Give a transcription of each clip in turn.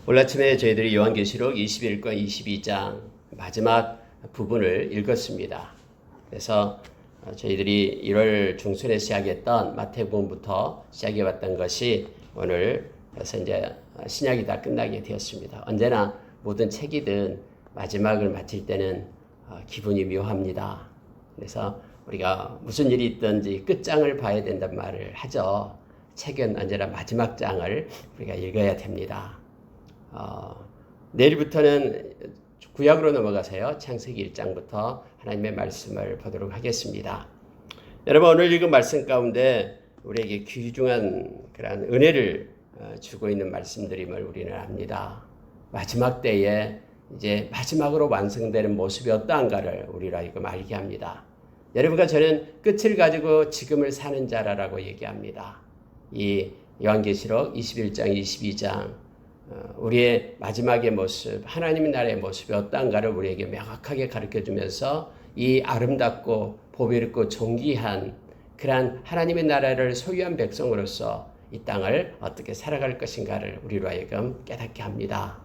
오늘 아침에 저희들이 요한계시록 21권 22장 마지막 부분을 읽었습니다. 그래서 저희들이 1월 중순에 시작했던 마태복음부터 시작해봤던 것이 오늘 그래서 이제 신약이 다 끝나게 되었습니다. 언제나 모든 책이든 마지막을 마칠 때는 기분이 묘합니다. 그래서 우리가 무슨 일이 있든지 끝장을 봐야 된다는 말을 하죠. 책은 언제나 마지막 장을 우리가 읽어야 됩니다. 내일부터는 구약으로 넘어가서요. 창세기 1장부터 하나님의 말씀을 보도록 하겠습니다. 여러분 오늘 읽은 말씀 가운데 우리에게 귀중한 그런 은혜를 주고 있는 말씀들임을 우리는 압니다. 마지막 때에 이제 마지막으로 완성되는 모습이 어떠한가를 우리로 하여금 알게 합니다. 여러분과 저는 끝을 가지고 지금을 사는 자라고 얘기합니다. 이 요한계시록 21장, 22장 우리의 마지막의 모습, 하나님의 나라의 모습이 어떠한가를 우리에게 명확하게 가르쳐주면서 이 아름답고 보배롭고 존귀한 그러한 하나님의 나라를 소유한 백성으로서 이 땅을 어떻게 살아갈 것인가를 우리로 하여금 깨닫게 합니다.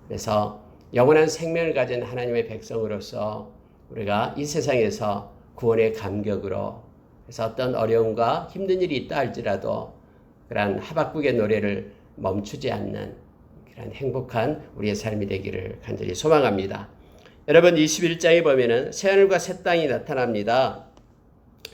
그래서 영원한 생명을 가진 하나님의 백성으로서 우리가 이 세상에서 구원의 감격으로 그래서 어떤 어려움과 힘든 일이 있다 할지라도 그러한 하박국의 노래를 멈추지 않는 그런 행복한 우리의 삶이 되기를 간절히 소망합니다. 여러분 21장에 보면은 새하늘과 새 땅이 나타납니다.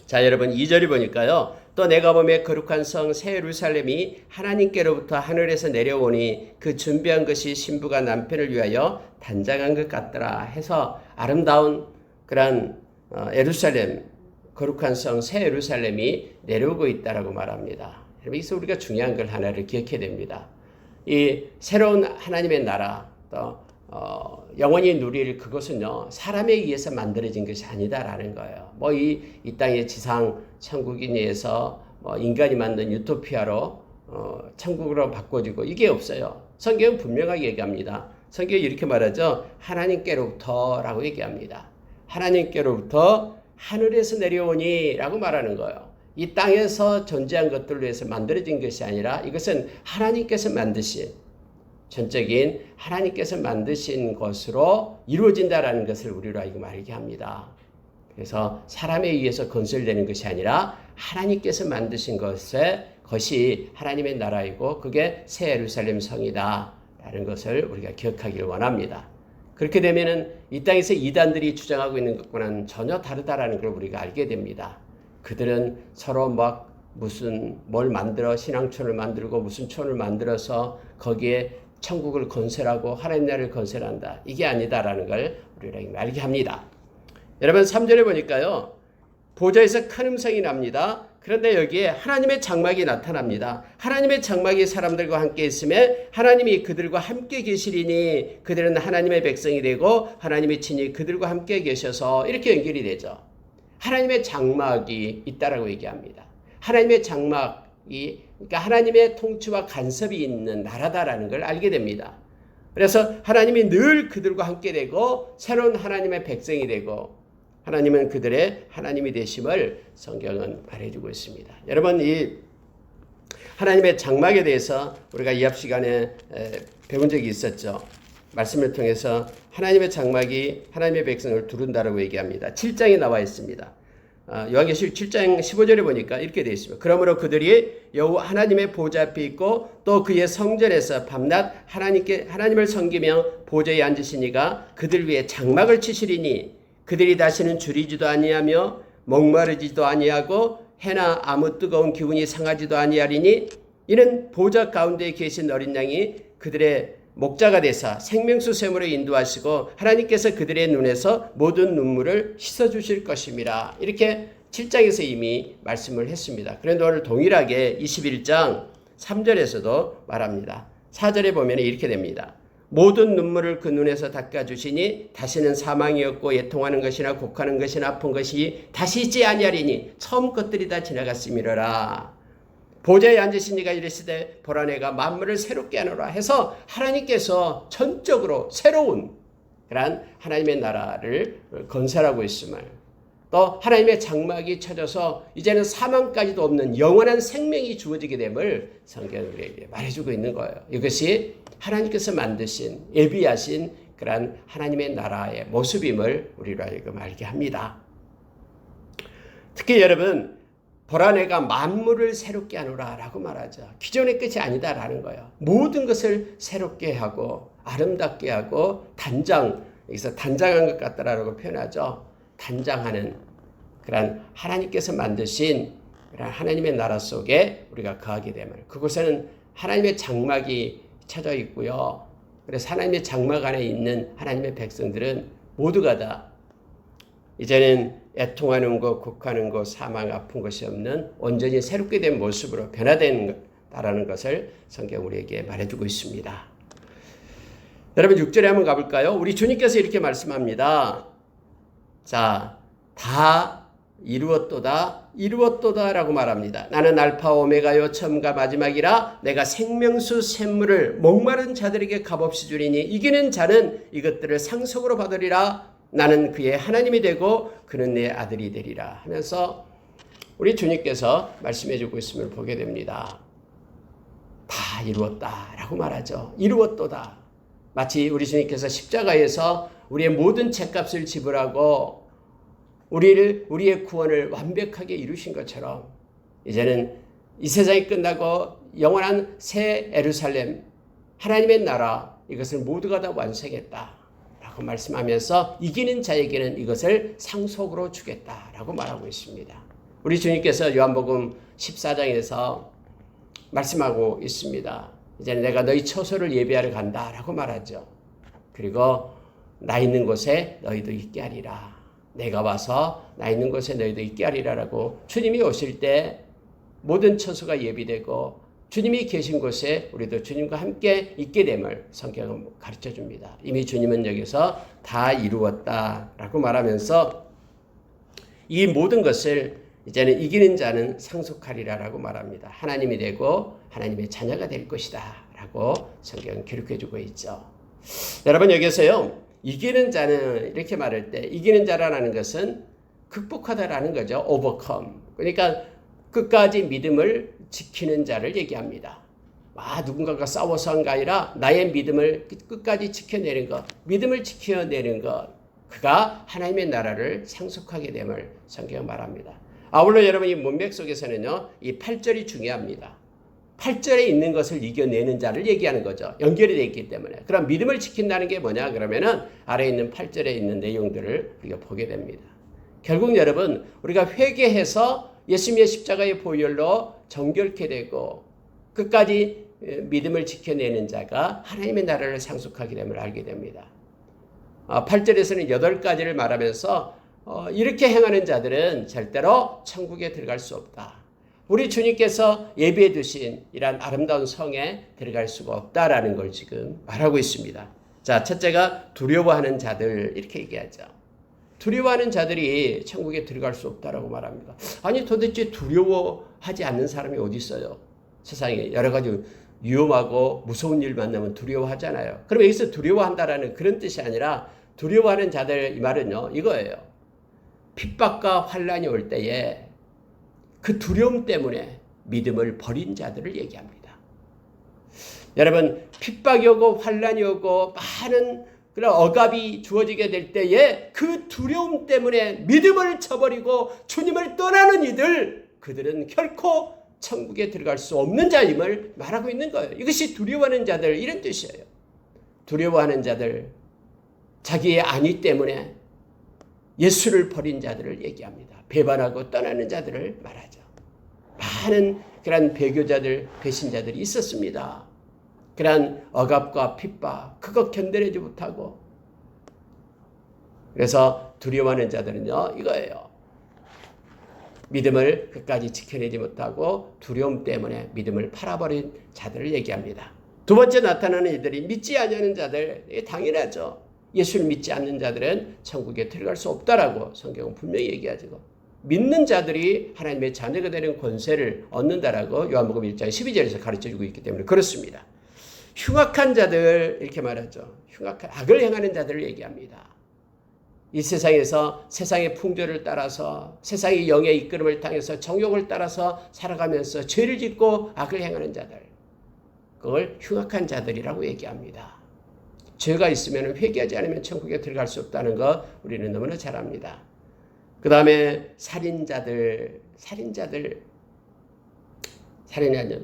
자 여러분 2절이 보니까요. 또 내가 보매 거룩한 성 새 예루살렘이 하나님께로부터 하늘에서 내려오니 그 준비한 것이 신부가 남편을 위하여 단장한 것 같더라 해서 아름다운 그런 예루살렘 거룩한 성 새 예루살렘이 내려오고 있다라고 말합니다. 여기서 우리가 중요한 걸 하나를 기억해야 됩니다. 이 새로운 하나님의 나라 또 영원히 누릴 그것은요 사람에 의해서 만들어진 것이 아니다라는 거예요. 뭐 이 땅의 지상 천국에 의해서 인간이 만든 유토피아로 천국으로 바꿔지고 이게 없어요. 성경은 분명하게 얘기합니다. 성경이 이렇게 말하죠. 하나님께로부터라고 얘기합니다. 하나님께로부터 하늘에서 내려오니 라고 말하는 거예요. 이 땅에서 존재한 것들로 해서 만들어진 것이 아니라 이것은 하나님께서 만드신 전적인 하나님께서 만드신 것으로 이루어진다라는 것을 우리로 하여금 알게 합니다. 그래서 사람에 의해서 건설되는 것이 아니라 하나님께서 만드신 것이 하나님의 나라이고 그게 새 예루살렘 성이다 라는 것을 우리가 기억하기를 원합니다. 그렇게 되면은 이 땅에서 이단들이 주장하고 있는 것과는 전혀 다르다라는 걸 우리가 알게 됩니다. 그들은 서로 막 무슨 뭘 만들어 신앙촌을 만들고 무슨 촌을 만들어서 거기에 천국을 건설하고 하나님 나라를 건설한다. 이게 아니다라는 걸 우리가 알게 합니다. 여러분 3절에 보니까요. 보좌에서 큰 음성이 납니다. 그런데 여기에 하나님의 장막이 나타납니다. 하나님의 장막이 사람들과 함께 있음에 하나님이 그들과 함께 계시리니 그들은 하나님의 백성이 되고 하나님의 친히 그들과 함께 계셔서 이렇게 연결이 되죠. 하나님의 장막이 있다라고 얘기합니다. 하나님의 장막이 그러니까 하나님의 통치와 간섭이 있는 나라다라는 걸 알게 됩니다. 그래서 하나님이 늘 그들과 함께 되고 새로운 하나님의 백성이 되고 하나님은 그들의 하나님이 되심을 성경은 말해주고 있습니다. 여러분 이 하나님의 장막에 대해서 우리가 이합 시간에 배운 적이 있었죠. 말씀을 통해서 하나님의 장막이 하나님의 백성을 두른다라고 얘기합니다. 7장에 나와 있습니다. 요한계시록 7장 15절에 보니까 이렇게 되어 있습니다. 그러므로 그들이 여호와 하나님의 보좌 앞에 있고 또 그의 성전에서 밤낮 하나님을 섬기며 보좌에 앉으시니가 그들 위에 장막을 치시리니 그들이 다시는 줄이지도 아니하며 목마르지도 아니하고 해나 아무 뜨거운 기운이 상하지도 아니하리니 이는 보좌 가운데 계신 어린 양이 그들의 목자가 되사 생명수 샘으로 인도하시고 하나님께서 그들의 눈에서 모든 눈물을 씻어주실 것입니다. 이렇게 7장에서 이미 말씀을 했습니다. 그런데 오늘 동일하게 21장 3절에서도 말합니다. 4절에 보면 이렇게 됩니다. 모든 눈물을 그 눈에서 닦아주시니 다시는 사망이 없고 애통하는 것이나 곡하는 것이나 아픈 것이 다시 있지 아니하리니 처음 것들이 다 지나갔음이로라. 보좌에 앉으신 이가 이르시되 보라 내가 만물을 새롭게 하노라 해서 하나님께서 전적으로 새로운 그런 하나님의 나라를 건설하고 있음을 또 하나님의 장막이 쳐져서 이제는 사망까지도 없는 영원한 생명이 주어지게 됨을 성경은 우리에게 말해주고 있는 거예요. 이것이 하나님께서 만드신 예비하신 그러한 하나님의 나라의 모습임을 우리로 하여금 알게 합니다. 특히 여러분, 보라 내가 만물을 새롭게 하노라 라고 말하죠. 기존의 끝이 아니다라는 거예요. 모든 것을 새롭게 하고 아름답게 하고 여기서 단장한 것 같다라고 표현하죠. 단장하는 그런 하나님께서 만드신 그런 하나님의 나라 속에 우리가 거하게 됨을, 그곳에는 하나님의 장막이 쳐져 있고요. 그래서 하나님의 장막 안에 있는 하나님의 백성들은 모두가 다 이제는 애통하는 것, 곡하는 것, 사망, 아픈 것이 없는 온전히 새롭게 된 모습으로 변화된다라는 것을 성경 우리에게 말해주고 있습니다. 여러분 6절에 한번 가볼까요? 우리 주님께서 이렇게 말씀합니다. 자, 다 이루었도다 라고 말합니다. 나는 알파 오메가요 처음과 마지막이라 내가 생명수 샘물을 목마른 자들에게 값없이 주리니 이기는 자는 이것들을 상속으로 받으리라. 나는 그의 하나님이 되고 그는 내 아들이 되리라 하면서 우리 주님께서 말씀해 주고 있음을 보게 됩니다. 다 이루었다라고 말하죠. 이루었도다. 마치 우리 주님께서 십자가에서 우리의 모든 죄값을 지불하고 우리의 구원을 완벽하게 이루신 것처럼 이제는 이 세상이 끝나고 영원한 새 예루살렘 하나님의 나라 이것을 모두가 다 완성했다라고 말씀하면서 이기는 자에게는 이것을 상속으로 주겠다라고 말하고 있습니다. 우리 주님께서 요한복음 14장에서 말씀하고 있습니다. 이제 내가 너희 처소를 예비하러 간다라고 말하죠. 그리고 나 있는 곳에 너희도 있게 하리라. 내가 와서 나 있는 곳에 너희도 있게 하리라라고 주님이 오실 때 모든 처소가 예비되고 주님이 계신 곳에 우리도 주님과 함께 있게 됨을 성경은 가르쳐 줍니다. 이미 주님은 여기서 다 이루었다라고 말하면서 이 모든 것을 이제는 이기는 자는 상속하리라라고 말합니다. 하나님이 되고 하나님의 자녀가 될 것이다 라고 성경은 기록해 주고 있죠. 여러분 여기서요. 이기는 자는 이렇게 말할 때 이기는 자라는 것은 극복하다라는 거죠. overcome. 그러니까 끝까지 믿음을 지키는 자를 얘기합니다. 누군가가 싸워서 한 게 아니라 나의 믿음을 끝까지 지켜내는 것, 믿음을 지켜내는 것, 그가 하나님의 나라를 상속하게 됨을 성경은 말합니다. 아울러 여러분 이 문맥 속에서는요, 이 8절이 중요합니다. 8절에 있는 것을 이겨내는 자를 얘기하는 거죠. 연결이 되어 있기 때문에. 그럼 믿음을 지킨다는 게 뭐냐? 그러면은 아래에 있는 8절에 있는 내용들을 우리가 보게 됩니다. 결국 여러분, 우리가 회개해서 예수님의 십자가의 보혈로 정결케 되고 끝까지 믿음을 지켜내는 자가 하나님의 나라를 상속하게 됨을 알게 됩니다. 8절에서는 8가지를 말하면서 이렇게 행하는 자들은 절대로 천국에 들어갈 수 없다. 우리 주님께서 예비해 두신 이러한 아름다운 성에 들어갈 수가 없다라는 걸 지금 말하고 있습니다. 자, 첫째가 두려워하는 자들 이렇게 얘기하죠. 두려워하는 자들이 천국에 들어갈 수 없다라고 말합니다. 아니 도대체 두려워하지 않는 사람이 어디 있어요? 세상에 여러 가지 위험하고 무서운 일 만나면 두려워하잖아요. 그럼 여기서 두려워한다라는 그런 뜻이 아니라 두려워하는 자들 이 말은요 이거예요. 핍박과 환난이 올 때에 그 두려움 때문에 믿음을 버린 자들을 얘기합니다. 여러분 핍박이 오고 환난이 오고 많은 그런 억압이 주어지게 될 때에 그 두려움 때문에 믿음을 저버리고 주님을 떠나는 이들, 그들은 결코 천국에 들어갈 수 없는 자임을 말하고 있는 거예요. 이것이 두려워하는 자들 이런 뜻이에요. 두려워하는 자들, 자기의 안위 때문에 예수를 버린 자들을 얘기합니다. 배반하고 떠나는 자들을 말하죠. 많은 그런 배교자들, 배신자들이 있었습니다. 그런 억압과 핍박, 그거 견뎌내지 못하고. 그래서 두려워하는 자들은요, 이거예요. 믿음을 끝까지 지켜내지 못하고 두려움 때문에 믿음을 팔아버린 자들을 얘기합니다. 두 번째 나타나는 이들이 믿지 않는 자들, 당연하죠. 예수를 믿지 않는 자들은 천국에 들어갈 수 없다라고 성경은 분명히 얘기하죠. 믿는 자들이 하나님의 자녀가 되는 권세를 얻는다라고 요한복음 1장 12절에서 가르쳐주고 있기 때문에 그렇습니다. 흉악한 자들 이렇게 말하죠. 흉악한 악을 행하는 자들을 얘기합니다. 이 세상에서 세상의 풍조를 따라서 세상의 영의 이끌음을 당해서 정욕을 따라서 살아가면서 죄를 짓고 악을 행하는 자들, 그걸 흉악한 자들이라고 얘기합니다. 죄가 있으면 회개하지 않으면 천국에 들어갈 수 없다는 거 우리는 너무나 잘 압니다. 그 다음에 살인자들.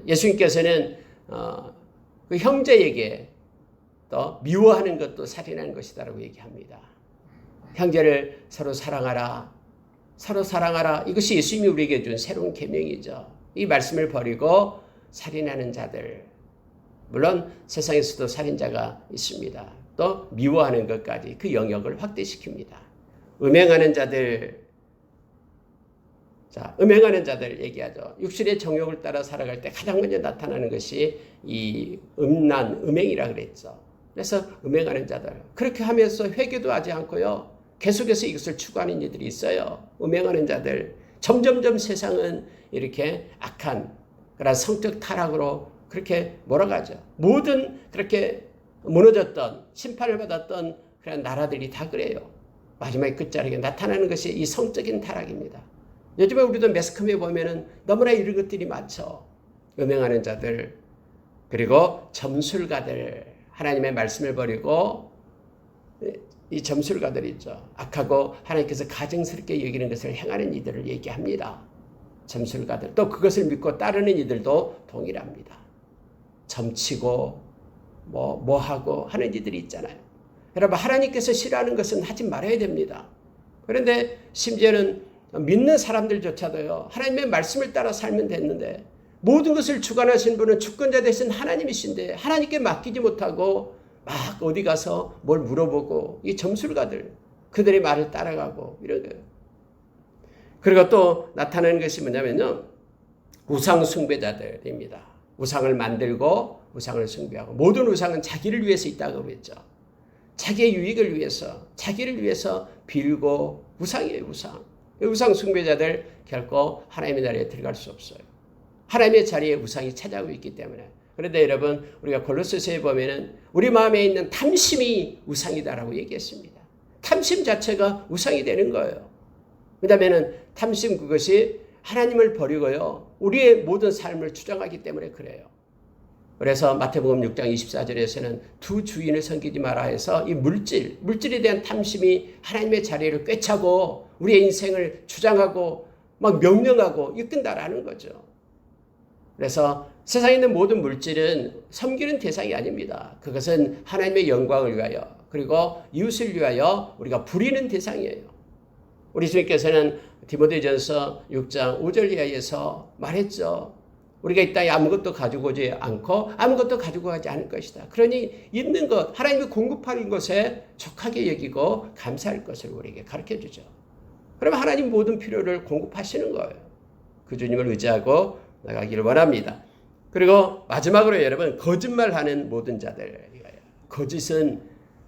예수님께서는 그 형제에게 또 미워하는 것도 살인하는 것이다라고 얘기합니다. 형제를 서로 사랑하라. 이것이 예수님이 우리에게 준 새로운 계명이죠. 이 말씀을 버리고 살인하는 자들. 물론 세상에서도 살인자가 있습니다. 또 미워하는 것까지 그 영역을 확대시킵니다. 음행하는 자들. 자, 음행하는 자들 얘기하죠. 육신의 정욕을 따라 살아갈 때 가장 먼저 나타나는 것이 이 음행이라 그랬죠. 그래서 음행하는 자들. 그렇게 하면서 회개도 하지 않고요. 계속해서 이것을 추구하는 이들이 있어요. 음행하는 자들. 점점점 세상은 이렇게 악한 그런 성적 타락으로 그렇게 몰아가죠. 모든 그렇게 무너졌던 심판을 받았던 그런 나라들이 다 그래요. 마지막에 끝자락에 나타나는 것이 이 성적인 타락입니다. 요즘에 우리도 매스컴에 보면은 너무나 이런 것들이 많죠. 음행하는 자들, 그리고 점술가들, 하나님의 말씀을 버리고 이 점술가들 있죠. 악하고 하나님께서 가증스럽게 여기는 것을 행하는 이들을 얘기합니다. 점술가들. 또 그것을 믿고 따르는 이들도 동일합니다. 점치고 뭐 하고 하는 이들이 있잖아요. 여러분, 하나님께서 싫어하는 것은 하지 말아야 됩니다. 그런데 심지어는 믿는 사람들조차도요, 하나님의 말씀을 따라 살면 됐는데, 모든 것을 주관하신 분은 주권자 되신 하나님이신데 하나님께 맡기지 못하고 막 어디 가서 뭘 물어보고, 이 점술가들, 그들의 말을 따라가고 이런 거예요. 그리고 또 나타나는 것이 뭐냐면요, 우상 숭배자들입니다. 우상을 만들고 우상을 숭배하고, 모든 우상은 자기를 위해서 있다고 그랬죠. 자기의 유익을 위해서, 자기를 위해서 빌고, 우상이에요, 우상. 우상 숭배자들 결코 하나님의 나라에 들어갈 수 없어요. 하나님의 자리에 우상이 차지하고 있기 때문에. 그런데 여러분, 우리가 골로새서에 보면은 우리 마음에 있는 탐심이 우상이다라고 얘기했습니다. 탐심 자체가 우상이 되는 거예요. 왜냐하면은 탐심, 그것이 하나님을 버리고요, 우리의 모든 삶을 주장하기 때문에 그래요. 그래서 마태복음 6장 24절에서는 두 주인을 섬기지 마라 해서 이 물질에 대한 탐심이 하나님의 자리를 꿰차고 우리의 인생을 주장하고 막 명령하고 이끈다라는 거죠. 그래서 세상에 있는 모든 물질은 섬기는 대상이 아닙니다. 그것은 하나님의 영광을 위하여, 그리고 이웃을 위하여 우리가 부리는 대상이에요. 우리 주님께서는 디모데전서 6장 5절 이하에서 말했죠. 우리가 이 땅에 아무것도 가지고 오지 않고 아무것도 가지고 가지 않을 것이다. 그러니 있는 것, 하나님이 공급하는 것에 족하게 여기고 감사할 것을 우리에게 가르쳐주죠. 그러면 하나님 모든 필요를 공급하시는 거예요. 그 주님을 의지하고 나가기를 원합니다. 그리고 마지막으로 여러분, 거짓말하는 모든 자들.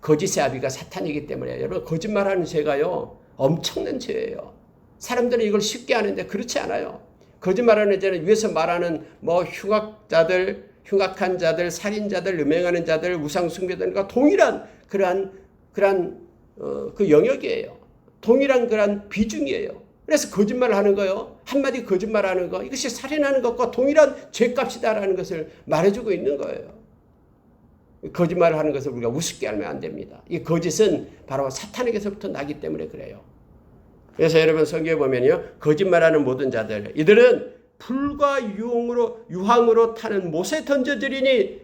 거짓의 아비가 사탄이기 때문에 여러분, 거짓말하는 죄가요, 엄청난 죄예요. 사람들은 이걸 쉽게 하는데 그렇지 않아요. 거짓말하는 자는 위에서 말하는 흉악자들, 흉악한 자들, 살인자들, 음행하는 자들, 우상숭배자들과 동일한 그러한 그 영역이에요. 동일한 그러한 비중이에요. 그래서 거짓말을 하는 거요, 한마디 거짓말하는 거, 이것이 살인하는 것과 동일한 죄값이다라는 것을 말해주고 있는 거예요. 거짓말을 하는 것을 우리가 우습게 알면 안 됩니다. 이 거짓은 바로 사탄에게서부터 나기 때문에 그래요. 그래서 여러분, 성경에 보면요, 거짓말하는 모든 자들, 이들은 불과 유황으로 타는 못에 던져지리니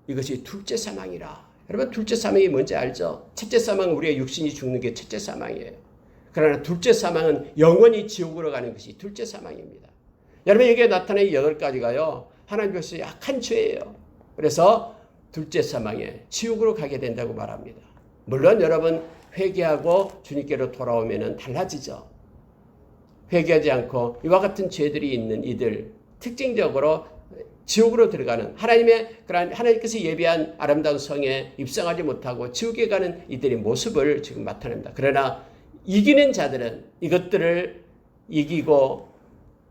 이것이 둘째 사망이라. 여러분, 둘째 사망이 뭔지 알죠? 첫째 사망은 우리의 육신이 죽는 게 첫째 사망이에요. 그러나 둘째 사망은 영원히 지옥으로 가는 것이 둘째 사망입니다. 여러분, 여기에 나타나는 8가지가요, 하나님께서 약한 죄예요. 그래서 둘째 사망에 지옥으로 가게 된다고 말합니다. 물론 여러분, 회개하고 주님께로 돌아오면 달라지죠. 회개하지 않고 이와 같은 죄들이 있는 이들, 특징적으로 지옥으로 들어가는, 하나님께서 예비한 아름다운 성에 입성하지 못하고 지옥에 가는 이들의 모습을 지금 나타냅니다. 그러나 이기는 자들은 이것들을 이기고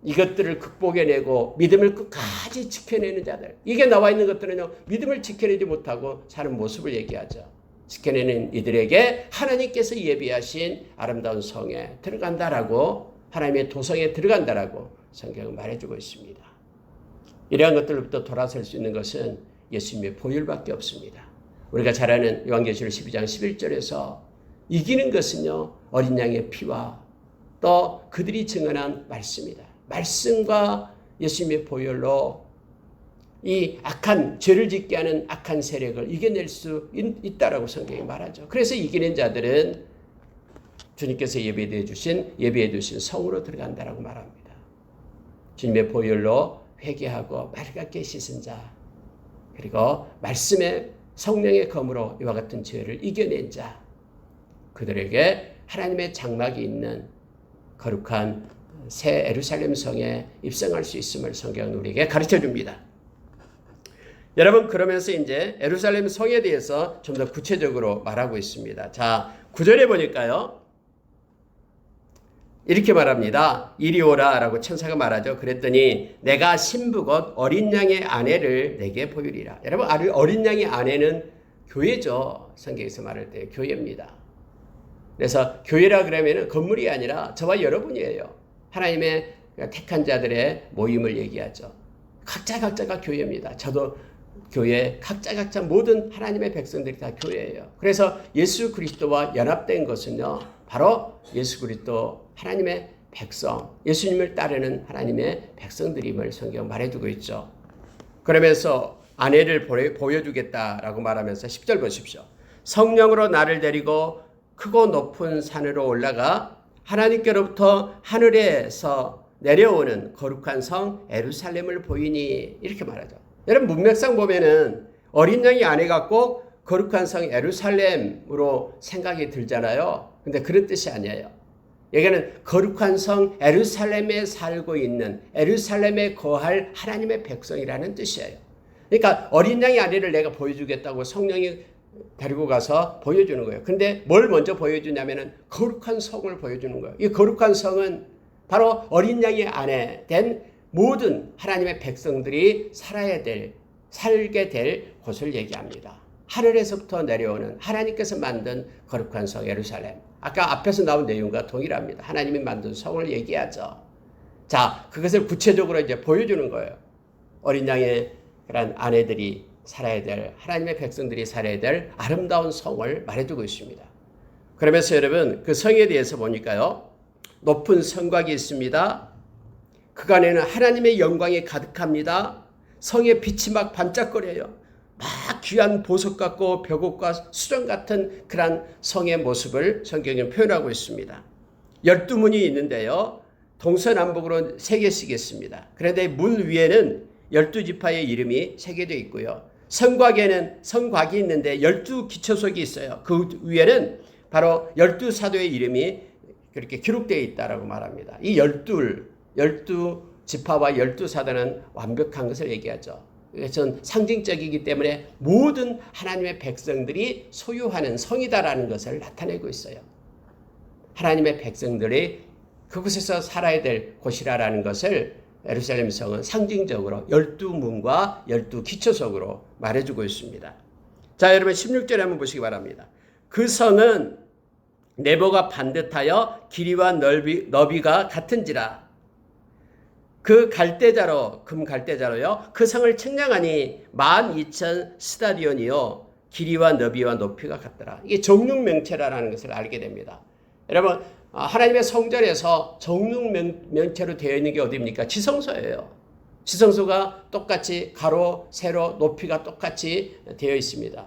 이것들을 극복해내고 믿음을 끝까지 지켜내는 자들, 이게 나와 있는 것들은요, 믿음을 지켜내지 못하고 사는 모습을 얘기하죠. 지켜내는 이들에게 하나님께서 예비하신 아름다운 성에 들어간다라고, 하나님의 도성에 들어간다라고 성경은 말해주고 있습니다. 이러한 것들로부터 돌아설 수 있는 것은 예수님의 보혈밖에 없습니다. 우리가 잘 아는 요한계시록 12장 11절에서 이기는 것은요, 어린 양의 피와 또 그들이 증언한 말씀이다. 말씀과 예수님의 보혈로 이 악한, 죄를 짓게 하는 악한 세력을 이겨낼 수 있다라고 성경이 말하죠. 그래서 이기는 자들은 주님께서 예비해 두신 성으로 들어간다라고 말합니다. 주님의 보혈로 회개하고 맑게 씻은 자, 그리고 말씀의 성령의 검으로 이와 같은 죄를 이겨낸 자, 그들에게 하나님의 장막이 있는 거룩한 새 예루살렘 성에 입성할 수 있음을 성경은 우리에게 가르쳐 줍니다. 여러분, 그러면서 이제 예루살렘 성에 대해서 좀 더 구체적으로 말하고 있습니다. 자, 9절에 보니까요, 이렇게 말합니다. 이리 오라 라고 천사가 말하죠. 그랬더니 내가 신부 곧 어린 양의 아내를 내게 보이리라. 여러분, 어린 양의 아내는 교회죠. 성경에서 말할 때 교회입니다. 그래서 교회라 그러면 건물이 아니라 저와 여러분이에요. 하나님의 택한 자들의 모임을 얘기하죠. 각자가 교회입니다. 저도 교회, 각자 모든 하나님의 백성들이 다 교회예요. 그래서 예수 그리스도와 연합된 것은요, 바로 예수 그리스도 하나님의 백성, 예수님을 따르는 하나님의 백성들임을 성경 말해두고 있죠. 그러면서 아내를 보여주겠다라고 말하면서 10절 보십시오. 성령으로 나를 데리고 크고 높은 산으로 올라가 하나님께로부터 하늘에서 내려오는 거룩한 성 예루살렘을 보이니, 이렇게 말하죠. 여러분, 문맥상 보면은 어린 양이 아내가 꼭 거룩한 성 예루살렘으로 생각이 들잖아요. 근데 그런 뜻이 아니에요. 여기는 거룩한 성 예루살렘에 살고 있는, 예루살렘에 거할 하나님의 백성이라는 뜻이에요. 그러니까 어린 양의 아내를 내가 보여주겠다고 성령이 데리고 가서 보여주는 거예요. 근데 뭘 먼저 보여주냐면은 거룩한 성을 보여주는 거예요. 이 거룩한 성은 바로 어린 양의 아내 된 모든 하나님의 백성들이 살게 될 곳을 얘기합니다. 하늘에서부터 내려오는 하나님께서 만든 거룩한 성 예루살렘. 아까 앞에서 나온 내용과 동일합니다. 하나님이 만든 성을 얘기하죠. 자, 그것을 구체적으로 이제 보여주는 거예요. 어린 양의 그런 아내들이 살아야 될, 하나님의 백성들이 살아야 될 아름다운 성을 말해주고 있습니다. 그러면서 여러분, 그 성에 대해서 보니까요, 높은 성곽이 있습니다. 그간에는 하나님의 영광이 가득합니다. 성의 빛이 막 반짝거려요. 막 귀한 보석 같고 벽옥과 수정 같은 그런 성의 모습을 성경은 표현하고 있습니다. 12문이 있는데요, 동서남북으로 3개씩 있습니다. 그런데 문 위에는 12지파의 이름이 새겨져 있고요. 성곽이 있는데 12기초석이 있어요. 그 위에는 바로 12사도의 이름이 그렇게 기록되어 있다라고 말합니다. 이 12지파와 12사도는 완벽한 것을 얘기하죠. 이것은 상징적이기 때문에 모든 하나님의 백성들이 소유하는 성이다라는 것을 나타내고 있어요. 하나님의 백성들이 그곳에서 살아야 될 곳이라는 것을 예루살렘 성은 상징적으로 12문과 12기초석으로 말해주고 있습니다. 자, 여러분 16절에 한번 보시기 바랍니다. 그 성은 내부가 반듯하여 길이와 너비가 같은지라. 그 갈대자로, 금 갈대자로요, 그 성을 측량하니 12,000 스타디온이요, 길이와 너비와 높이가 같더라. 이게 정육명체라는 것을 알게 됩니다. 여러분, 하나님의 성전에서 정육면체로 되어 있는 게 어디입니까? 지성소예요. 지성소가 똑같이 가로, 세로, 높이가 똑같이 되어 있습니다.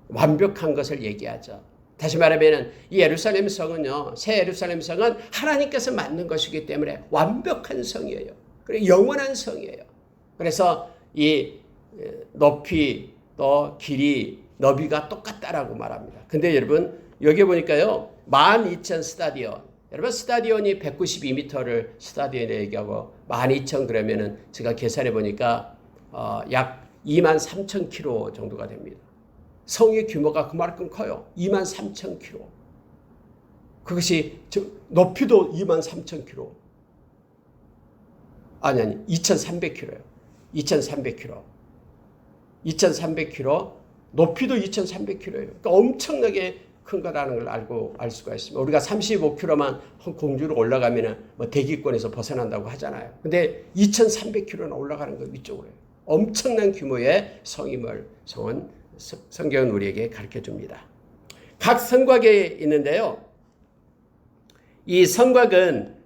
완벽한 것을 얘기하죠. 다시 말하면 이 예루살렘 성은요, 새 예루살렘 성은 하나님께서 만든 것이기 때문에 완벽한 성이에요. 그리고 영원한 성이에요. 그래서 이 높이 또 길이, 너비가 똑같다라고 말합니다. 근데 여러분, 여기 보니까요, 12,000 스타디온. 여러분, 스타디온이 192m를 스타디온에 얘기하고 12,000 그러면은 제가 계산해 보니까 약 23,000km 정도가 됩니다. 성의 규모가 그만큼 커요. 23,000km. 그것이 높이도 23,000km. 아니 2,300km예요. 2,300km. 2,300km 높이도 2,300km예요. 그러니까 엄청나게 큰 거라는 걸 알 수가 있습니다. 우리가 35km만 공주로 올라가면 뭐 대기권에서 벗어난다고 하잖아요. 근데 2,300km나 올라가는 거 위쪽으로 해요. 엄청난 규모의 성은 성경은 우리에게 가르쳐 줍니다. 각 성곽에 있는데요. 이 성곽은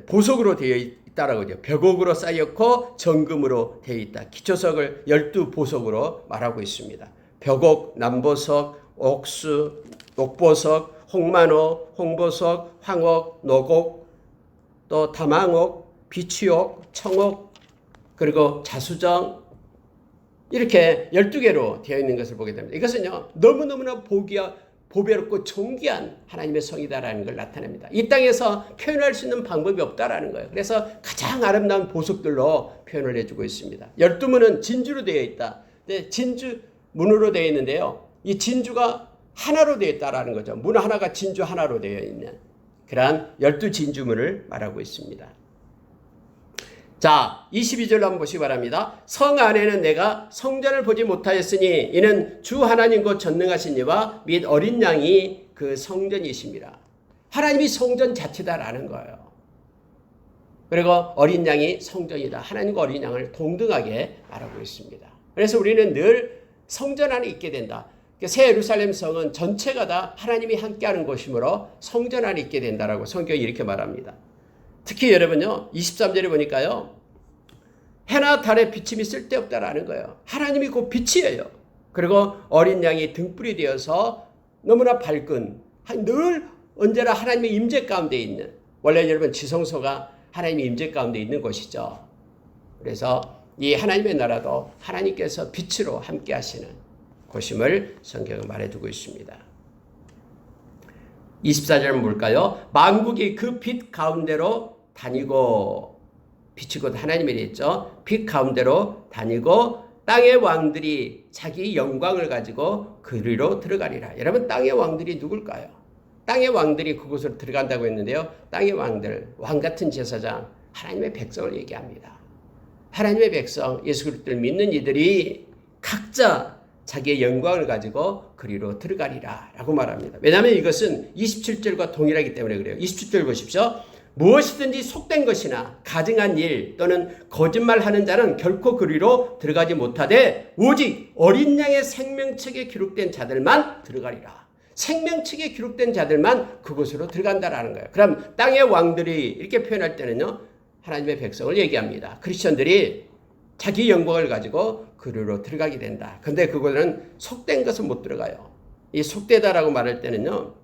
보석으로 되어 있다라고 하죠. 벽옥으로 쌓였고 정금으로 되어 있다. 기초석을 12보석으로 말하고 있습니다. 벽옥, 남보석, 옥수, 녹보석, 홍만호, 홍보석, 황옥, 노곡, 또 다망옥, 비취옥, 청옥, 그리고 자수정, 이렇게 12개로 되어 있는 것을 보게 됩니다. 이것은요, 너무너무나 보배롭고 존귀한 하나님의 성이다라는 걸 나타냅니다. 이 땅에서 표현할 수 있는 방법이 없다라는 거예요. 그래서 가장 아름다운 보석들로 표현을 해주고 있습니다. 12문은 진주로 되어 있다. 진주 문으로 되어 있는데요. 이 진주가 하나로 되어 있다라는 거죠. 문 하나가 진주 하나로 되어 있는 그러한 12진주문을 말하고 있습니다. 자, 22절로 한번 보시기 바랍니다. 성 안에는 내가 성전을 보지 못하였으니 이는 주 하나님 곧 전능하신 이와 및 어린 양이 그 성전이십니다. 하나님이 성전 자체다라는 거예요. 그리고 어린 양이 성전이다. 하나님과 어린 양을 동등하게 말하고 있습니다. 그래서 우리는 늘 성전 안에 있게 된다. 새 예루살렘 성은 전체가 다 하나님이 함께하는 곳이므로 성전 안에 있게 된다라고 성경이 이렇게 말합니다. 특히 여러분요, 23절에 보니까요, 해나 달의 비침이 쓸데없다라는 거예요. 하나님이 곧 빛이에요. 그리고 어린 양이 등불이 되어서 너무나 밝은, 늘 언제나 하나님의 임재 가운데 있는, 원래 여러분 지성소가 하나님의 임재 가운데 있는 곳이죠. 그래서 이 하나님의 나라도 하나님께서 빛으로 함께 하시는 곳임을 성경은 말해두고 있습니다. 24절은 뭘까요? 만국이 그 빛 가운데로 다니고, 빛이 곧 하나님이 있죠. 빛 가운데로 다니고 땅의 왕들이 자기 영광을 가지고 그리로 들어가리라. 여러분, 땅의 왕들이 누굴까요? 땅의 왕들이 그곳으로 들어간다고 했는데요. 땅의 왕들, 왕같은 제사장, 하나님의 백성을 얘기합니다. 하나님의 백성, 예수 그리스도를 믿는 이들이 각자 자기의 영광을 가지고 그리로 들어가리라 라고 말합니다. 왜냐하면 이것은 27절과 동일하기 때문에 그래요. 27절 보십시오. 무엇이든지 속된 것이나 가증한 일 또는 거짓말하는 자는 결코 그리로 들어가지 못하되 오직 어린 양의 생명책에 기록된 자들만 들어가리라. 생명책에 기록된 자들만 그곳으로 들어간다라는 거예요. 그럼 땅의 왕들이 이렇게 표현할 때는요, 하나님의 백성을 얘기합니다. 크리스천들이 자기 영광을 가지고 그리로 들어가게 된다. 근데 그거는 속된 것은 못 들어가요. 이 속되다라고 말할 때는요,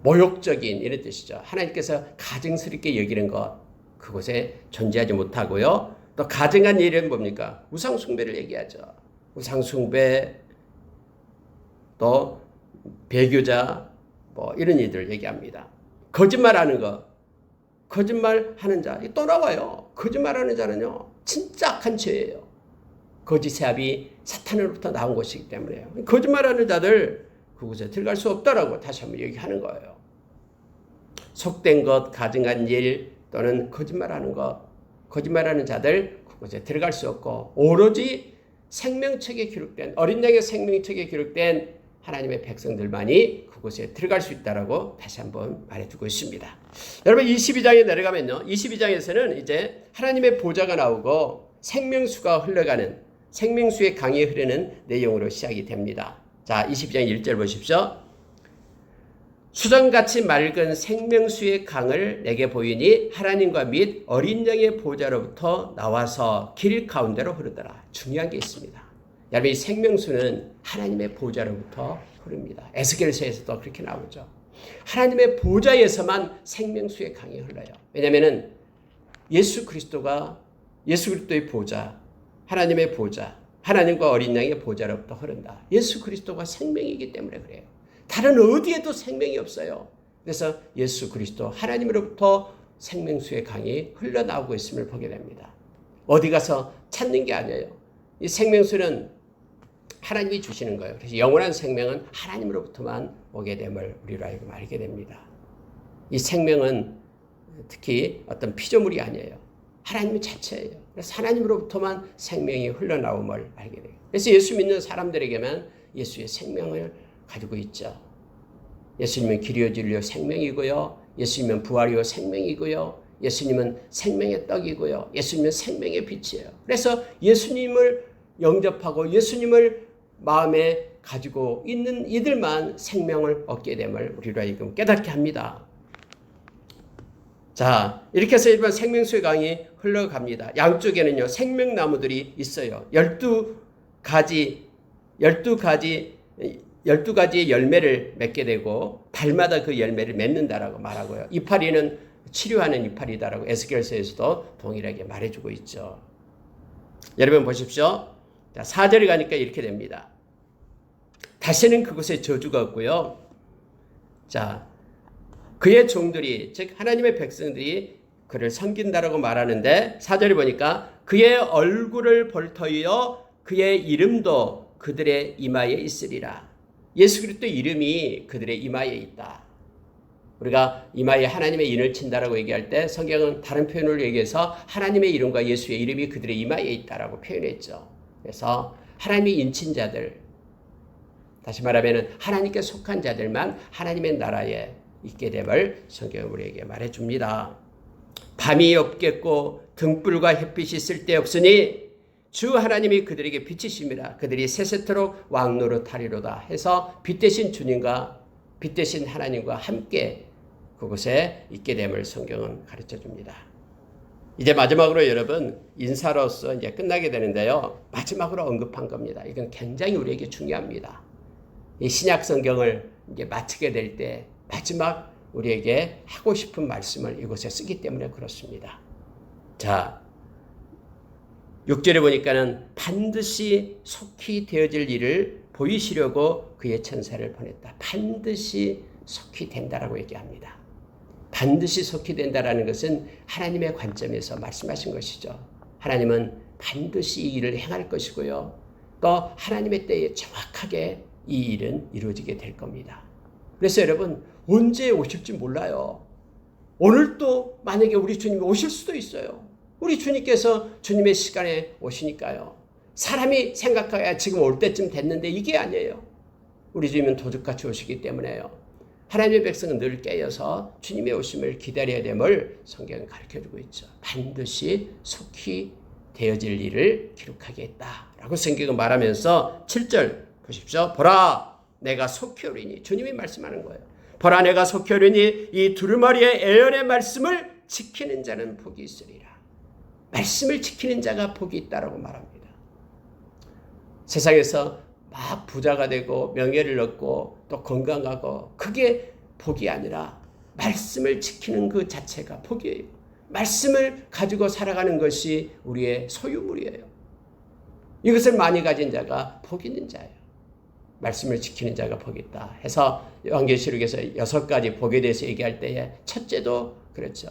모욕적인 이런 뜻이죠. 하나님께서 가증스럽게 여기는 것, 그곳에 존재하지 못하고요. 또 가증한 일은 뭡니까? 우상숭배를 얘기하죠. 우상숭배, 또 배교자, 뭐 이런 일들을 얘기합니다. 거짓말하는 것, 거짓말하는 자, 또 나와요. 거짓말하는 자는요, 진짜 악한 죄예요. 거짓의 합이 사탄으로부터 나온 것이기 때문에요. 거짓말하는 자들 그곳에 들어갈 수 없다라고 다시 한번 얘기하는 거예요. 속된 것, 가증한 일 또는 거짓말하는 것, 거짓말하는 자들 그곳에 들어갈 수 없고 오로지 생명책에 기록된, 어린 양의 생명책에 기록된 하나님의 백성들만이 그곳에 들어갈 수 있다라고 다시 한번 말해두고 있습니다. 여러분, 22장에 내려가면요, 22장에서는 이제 하나님의 보좌가 나오고 생명수가 흘러가는, 생명수의 강이 흐르는 내용으로 시작이 됩니다. 자, 22장 1절 보십시오. 수정같이 맑은 생명수의 강을 내게 보이니 하나님과 및 어린 양의 보좌로부터 나와서 길 가운데로 흐르더라. 중요한 게 있습니다. 여러분, 이 생명수는 하나님의 보좌로부터 흐릅니다. 에스겔서에서도 그렇게 나오죠. 하나님의 보좌에서만 생명수의 강이 흘러요. 왜냐하면 예수 그리스도의 보좌, 하나님의 보좌, 하나님과 어린 양의 보좌로부터 흐른다. 예수 그리스도가 생명이기 때문에 그래요. 다른 어디에도 생명이 없어요. 그래서 예수 그리스도 하나님으로부터 생명수의 강이 흘러나오고 있음을 보게 됩니다. 어디 가서 찾는 게 아니에요. 이 생명수는 하나님이 주시는 거예요. 그래서 영원한 생명은 하나님으로부터만 오게 됨을 우리로 알고 알게 됩니다. 이 생명은 특히 어떤 피조물이 아니에요. 하나님 자체예요. 그래서 하나님으로부터만 생명이 흘러나옴을 알게 돼요. 그래서 예수 믿는 사람들에게만 예수의 생명을 가지고 있죠. 예수님은 길이요 진리요 생명이고요. 예수님은 부활이요 생명이고요. 예수님은 생명의 떡이고요. 예수님은 생명의 빛이에요. 그래서 예수님을 영접하고 예수님을 마음에 가지고 있는 이들만 생명을 얻게 됨을 우리로 하여금 깨닫게 합니다. 자, 이렇게 해서 일반 생명수의 강이 흘러갑니다. 양쪽에는요, 생명나무들이 있어요. 12가지의 열매를 맺게 되고, 달마다 그 열매를 맺는다라고 말하고요. 이파리는 치료하는 이파리다라고 에스겔서에서도 동일하게 말해주고 있죠. 여러분 보십시오. 자, 4절에 가니까 이렇게 됩니다. 다시는 그곳에 저주가 없고요. 자, 그의 종들이, 즉 하나님의 백성들이 그를 섬긴다라고 말하는데 4절에 보니까 그의 얼굴을 볼 터이요 그의 이름도 그들의 이마에 있으리라. 예수 그리스도의 이름이 그들의 이마에 있다. 우리가 이마에 하나님의 인을 친다라고 얘기할 때 성경은 다른 표현을 얘기해서 하나님의 이름과 예수의 이름이 그들의 이마에 있다라고 표현했죠. 그래서 하나님의 인친 자들, 다시 말하면 하나님께 속한 자들만 하나님의 나라에 있게 됨을 성경은 우리에게 말해줍니다. 밤이 없겠고 등불과 햇빛이 쓸데없으니 주 하나님이 그들에게 빛이심이라. 그들이 세세토록 왕노릇하리로다 해서 빛 대신 주님과 빛 대신 하나님과 함께 그곳에 있게 됨을 성경은 가르쳐줍니다. 이제 마지막으로 여러분 인사로서 이제 끝나게 되는데요. 마지막으로 언급한 겁니다. 이건 굉장히 우리에게 중요합니다. 이 신약 성경을 이제 마치게 될 때 마지막 우리에게 하고 싶은 말씀을 이곳에 쓰기 때문에 그렇습니다. 자, 6절에 보니까는 반드시 속히 되어질 일을 보이시려고 그의 천사를 보냈다. 반드시 속히 된다라고 얘기합니다. 반드시 속히 된다라는 것은 하나님의 관점에서 말씀하신 것이죠. 하나님은 반드시 이 일을 행할 것이고요. 또 하나님의 때에 정확하게 이 일은 이루어지게 될 겁니다. 그래서 여러분 언제 오실지 몰라요. 오늘 또 만약에 우리 주님이 오실 수도 있어요. 우리 주님께서 주님의 시간에 오시니까요. 사람이 생각해야 지금 올 때쯤 됐는데 이게 아니에요. 우리 주님은 도둑같이 오시기 때문에요. 하나님의 백성은 늘 깨어서 주님의 오심을 기다려야 됨을 성경은 가르쳐주고 있죠. 반드시 속히 되어질 일을 기록하겠다라고 성경은 말하면서 7절 보십시오. 보라 내가 속히 오리니 주님이 말씀하는 거예요. 보라 내가 속히 오리니 이 두루마리의 예언의 말씀을 지키는 자는 복이 있으리라. 말씀을 지키는 자가 복이 있다라고 말합니다. 세상에서 막 부자가 되고 명예를 얻고 또 건강하고 그게 복이 아니라 말씀을 지키는 그 자체가 복이에요. 말씀을 가지고 살아가는 것이 우리의 소유물이에요. 이것을 많이 가진 자가 복 있는 자예요. 말씀을 지키는 자가 복이 있다 해서 요한계시록에서 6가지 복에 대해서 얘기할 때에 첫째도 그렇죠.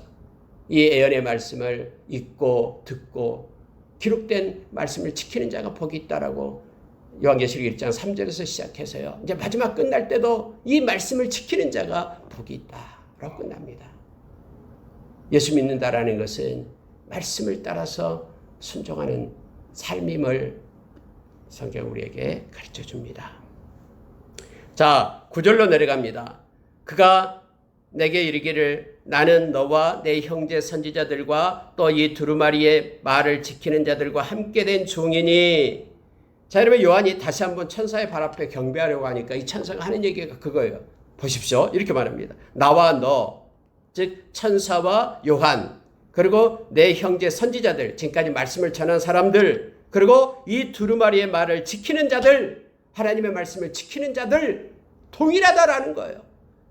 이 예언의 말씀을 읽고 듣고 기록된 말씀을 지키는 자가 복이 있다라고 요한계시록 1장 3절에서 시작해서요. 이제 마지막 끝날 때도 이 말씀을 지키는 자가 복이 있다라고 끝납니다. 예수 믿는다라는 것은 말씀을 따라서 순종하는 삶임을 성경 우리에게 가르쳐 줍니다. 자, 9절로 내려갑니다. 그가 내게 이르기를 나는 너와 내 형제 선지자들과 또 이 두루마리의 말을 지키는 자들과 함께 된 종이니. 자, 여러분 요한이 다시 한번 천사의 발 앞에 경배하려고 하니까 이 천사가 하는 얘기가 그거예요. 보십시오. 이렇게 말합니다. 나와 너, 즉 천사와 요한, 그리고 내 형제 선지자들, 지금까지 말씀을 전한 사람들, 그리고 이 두루마리의 말을 지키는 자들, 하나님의 말씀을 지키는 자들 동일하다라는 거예요.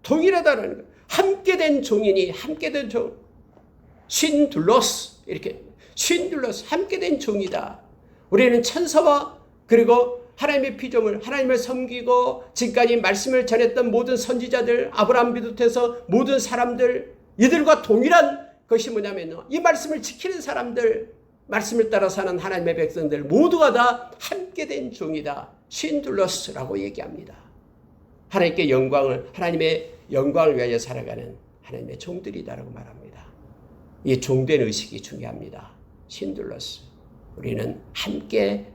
동일하다라는 거예요. 함께된 종이니 함께된 종. 쉰둘로스 이렇게 쉰둘로스 함께된 종이다. 우리는 천사와 그리고 하나님의 피조물, 하나님을 섬기고 지금까지 말씀을 전했던 모든 선지자들, 아브라함 비롯해서 모든 사람들, 이들과 동일한 것이 뭐냐면요. 이 말씀을 지키는 사람들, 말씀을 따라 사는 하나님의 백성들 모두가 다 함께된 종이다. 쉰둘러스라고 얘기합니다. 하나님의 영광을 위하여 살아가는 하나님의 종들이다라고 말합니다. 이 종된 의식이 중요합니다. 신둘러스. 우리는 함께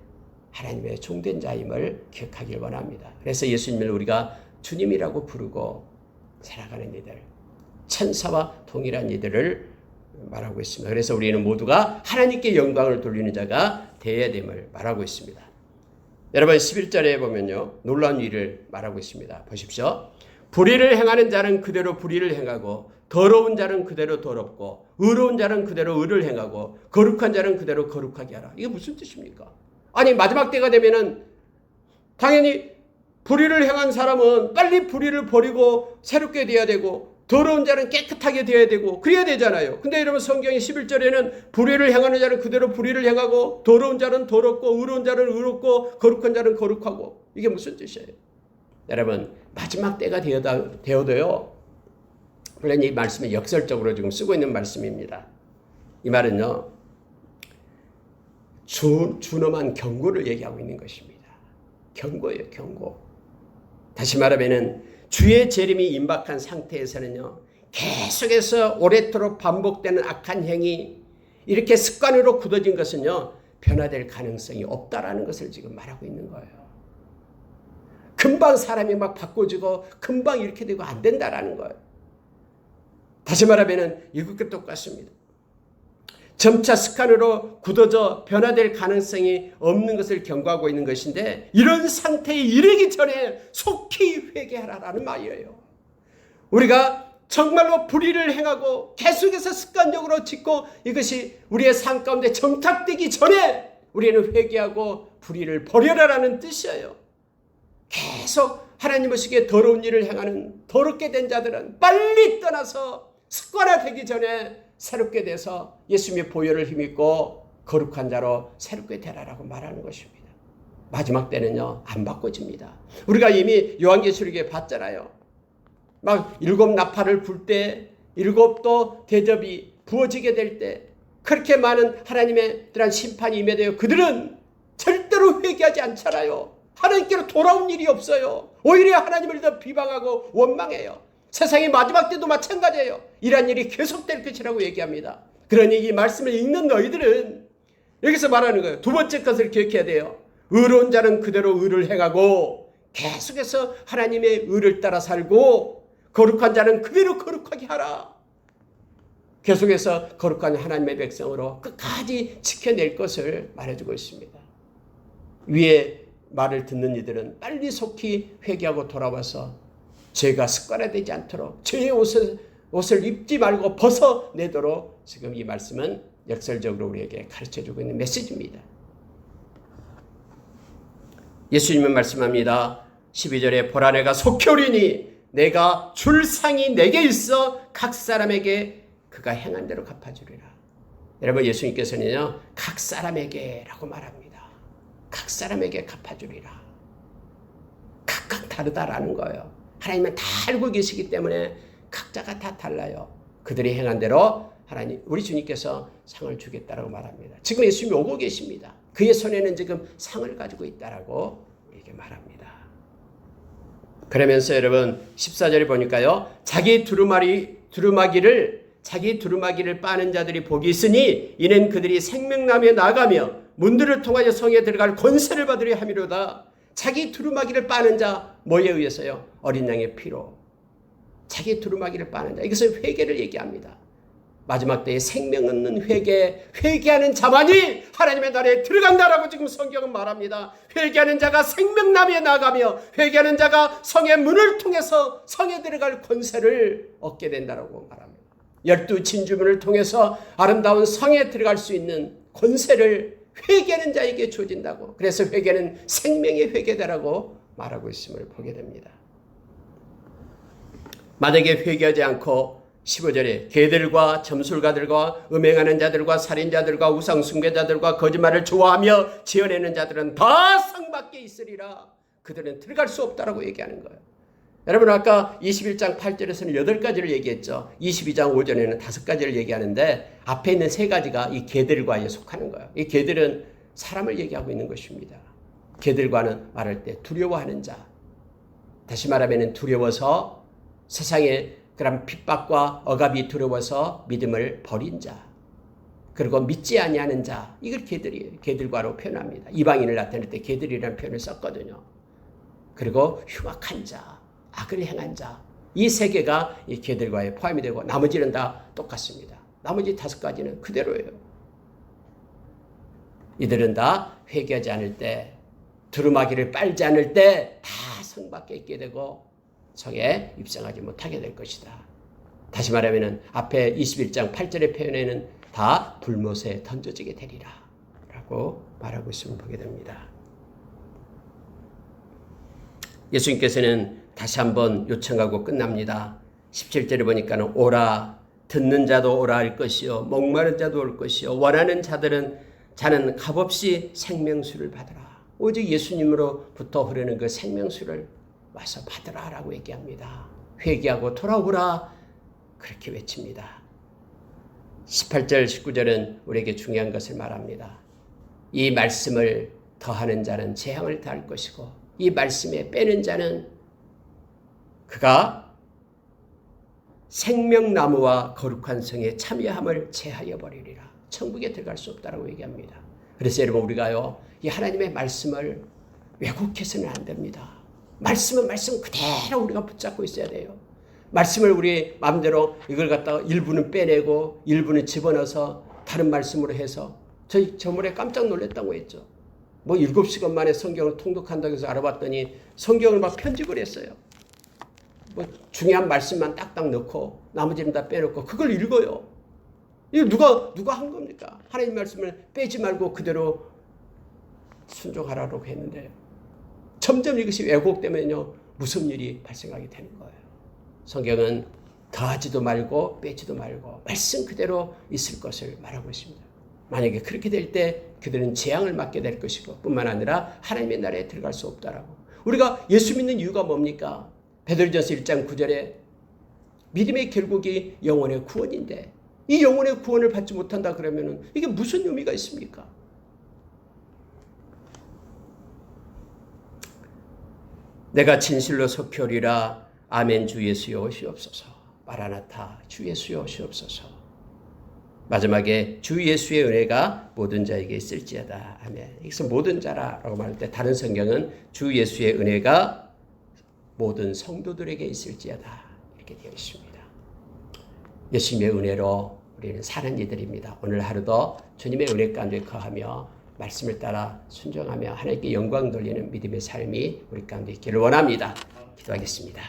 하나님의 종된 자임을 기억하길 원합니다. 그래서 예수님을 우리가 주님이라고 부르고 살아가는 이들, 천사와 동일한 이들을 말하고 있습니다. 그래서 우리는 모두가 하나님께 영광을 돌리는 자가 되어야 됨을 말하고 있습니다. 여러분 11절에 보면요, 놀라운 일을 말하고 있습니다. 보십시오. 불의를 행하는 자는 그대로 불의를 행하고, 더러운 자는 그대로 더럽고, 의로운 자는 그대로 의를 행하고, 거룩한 자는 그대로 거룩하게 하라. 이게 무슨 뜻입니까? 아니 마지막 때가 되면은 당연히 불의를 행한 사람은 빨리 불의를 버리고 새롭게 돼야 되고, 더러운 자는 깨끗하게 되어야 되고 그래야 되잖아요. 근데 여러분 성경이 11절에는 불의를 행하는 자는 그대로 불의를 행하고, 더러운 자는 더럽고, 의로운 자는 의롭고, 거룩한 자는 거룩하고. 이게 무슨 뜻이에요? 여러분 마지막 때가 되어도요, 물론 이 말씀은 역설적으로 지금 쓰고 있는 말씀입니다. 이 말은요, 준엄한 경고를 얘기하고 있는 것입니다. 경고예요, 경고. 다시 말하면은 주의 재림이 임박한 상태에서는요, 계속해서 오래도록 반복되는 악한 행위, 이렇게 습관으로 굳어진 것은요, 변화될 가능성이 없다라는 것을 지금 말하고 있는 거예요. 금방 사람이 막 바꿔지고 금방 이렇게 되고 안 된다라는 거예요. 다시 말하면은 이것과 똑같습니다. 점차 습관으로 굳어져 변화될 가능성이 없는 것을 경고하고 있는 것인데, 이런 상태에 이르기 전에 속히 회개하라라는 말이에요. 우리가 정말로 불의를 행하고 계속해서 습관적으로 짓고 이것이 우리의 삶 가운데 정착되기 전에 우리는 회개하고 불의를 버려라라는 뜻이에요. 계속 하나님 의식에 더러운 일을 행하는 더럽게 된 자들은 빨리 떠나서 습관화되기 전에 새롭게 돼서 예수님의 보혈을 힘입고 거룩한 자로 새롭게 되라라고 말하는 것입니다. 마지막 때는요, 안 바꿔집니다. 우리가 이미 요한계시록에 봤잖아요. 막 7 나팔을 불 때, 7또 대접이 부어지게 될 때, 그렇게 많은 하나님의 그런 심판이 임해되어 그들은 절대로 회개하지 않잖아요. 하나님께로 돌아온 일이 없어요. 오히려 하나님을 더 비방하고 원망해요. 세상의 마지막 때도 마찬가지예요. 이러한 일이 계속될 것이라고 얘기합니다. 그러니 이 말씀을 읽는 너희들은 여기서 말하는 거예요. 두 번째 것을 기억해야 돼요. 의로운 자는 그대로 의를 행하고 계속해서 하나님의 의를 따라 살고, 거룩한 자는 그대로 거룩하게 하라. 계속해서 거룩한 하나님의 백성으로 끝까지 지켜낼 것을 말해주고 있습니다. 위에 말을 듣는 이들은 빨리 속히 회개하고 돌아와서 죄가 습관화되지 않도록 죄의 옷을 입지 말고 벗어내도록 지금 이 말씀은 역설적으로 우리에게 가르쳐주고 있는 메시지입니다. 예수님은 말씀합니다. 12절에 보라 내가 속히 오리니 내가 줄 상이 내게 있어 각 사람에게 그가 행한 대로 갚아주리라. 여러분 예수님께서는요, 각 사람에게라고 말합니다. 각 사람에게 갚아주리라. 각각 다르다라는 거예요. 하나님은 다 알고 계시기 때문에 각자가 다 달라요. 그들이 행한 대로 하나님, 우리 주님께서 상을 주겠다라고 말합니다. 지금 예수님이 오고 계십니다. 그의 손에는 지금 상을 가지고 있다라고 이렇게 말합니다. 그러면서 여러분 14절에 보니까요, 자기 두루마기를 빠는 자들이 복이 있으니 이는 그들이 생명나무에 나가며 문들을 통하여 성에 들어갈 권세를 받으려 함이로다. 자기 두루마기를 빠는 자, 뭐에 의해서요? 어린 양의 피로. 자기 두루마기를 빠는 자, 이것은 회개를 얘기합니다. 마지막 때에 생명 얻는 회개하는 자만이 하나님의 나라에 들어간다라고 지금 성경은 말합니다. 회개하는 자가 생명나무에 나가며 회개하는 자가 성의 문을 통해서 성에 들어갈 권세를 얻게 된다라고 말합니다. 12 진주문을 통해서 아름다운 성에 들어갈 수 있는 권세를 회개하는 자에게 주어진다고. 그래서 회개는 생명의 회개다라고 말하고 있음을 보게 됩니다. 만약에 회개하지 않고 15절에 개들과 점술가들과 음행하는 자들과 살인자들과 우상숭배자들과 거짓말을 좋아하며 지어내는 자들은 다 상 밖에 있으리라. 그들은 들어갈 수 없다라고 얘기하는 거예요. 여러분 아까 21장 8절에서는 8가지를 얘기했죠. 22장 5절에는 5가지를 얘기하는데 앞에 있는 3가지가 이 개들과에 속하는 거예요. 이 개들은 사람을 얘기하고 있는 것입니다. 개들과는 말할 때 두려워하는 자. 다시 말하면 두려워서 세상에 그런 핍박과 억압이 두려워서 믿음을 버린 자, 그리고 믿지 아니하는 자, 이걸 개들과로 표현합니다. 이방인을 나타낼 때 개들이라는 표현을 썼거든요. 그리고 흉악한 자, 악을 행한 자, 이 세 개가 이 개들과에 포함이 되고 나머지는 다 똑같습니다. 나머지 5가지는 그대로예요. 이들은 다 회개하지 않을 때, 두루마기를 빨지 않을 때 다 성 밖에 있게 되고 성에 입성하지 못하게 될 것이다. 다시 말하면 앞에 21장 8절의 표현에는 다 불못에 던져지게 되리라 라고 말하고 있음을 보게 됩니다. 예수님께서는 다시 한번 요청하고 끝납니다. 17절에 보니까는 오라, 듣는 자도 오라 할 것이요, 목마른 자도 올 것이요, 원하는 자는 값없이 생명수를 받으라. 오직 예수님으로부터 흐르는 그 생명수를 와서 받으라 라고 얘기합니다. 회개하고 돌아오라 그렇게 외칩니다. 18절 19절은 우리에게 중요한 것을 말합니다. 이 말씀을 더하는 자는 재앙을 당할 것이고 이 말씀에 빼는 자는 그가 생명나무와 거룩한 성에 참여함을 제하여 버리리라. 천국에 들어갈 수 없다라고 얘기합니다. 그래서 여러분 우리가요, 이 하나님의 말씀을 왜곡해서는 안 됩니다. 말씀은 말씀 그대로 우리가 붙잡고 있어야 돼요. 말씀을 우리 마음대로 이걸 갖다가 일부는 빼내고 일부는 집어넣어서 다른 말씀으로 해서 저번에 깜짝 놀랐다고 했죠. 뭐 7시간 만에 성경을 통독한다고 해서 알아봤더니 성경을 막 편집을 했어요. 뭐 중요한 말씀만 딱딱 넣고 나머지는 다 빼놓고 그걸 읽어요. 이거 누가 한 겁니까? 하나님 말씀을 빼지 말고 그대로 순종하라고 했는데 점점 이것이 왜곡되면요 무슨 일이 발생하게 되는 거예요. 성경은 더하지도 말고 빼지도 말고 말씀 그대로 있을 것을 말하고 있습니다. 만약에 그렇게 될 때 그들은 재앙을 맞게 될 것이고 뿐만 아니라 하나님의 나라에 들어갈 수 없다라고. 우리가 예수 믿는 이유가 뭡니까? 베드로전서 1장 9절에 믿음의 결국이 영혼의 구원인데 이 영혼의 구원을 받지 못한다 그러면 이게 무슨 의미가 있습니까? 내가 진실로 속혀리라. 아멘. 주 예수여 오시옵소서. 마라나타. 주 예수여 오시옵소서. 마지막에 주 예수의 은혜가 모든 자에게 있을지어다. 아멘. 여기서 모든 자라고 말할 때 다른 성경은 주 예수의 은혜가 모든 성도들에게 있을지어다. 이렇게 되어 있습니다. 예수님의 은혜로 우리는 사는 이들입니다. 오늘 하루도 주님의 은혜 가운데 거하며 말씀을 따라 순종하며 하나님께 영광 돌리는 믿음의 삶이 우리 가운데 있기를 원합니다. 기도하겠습니다.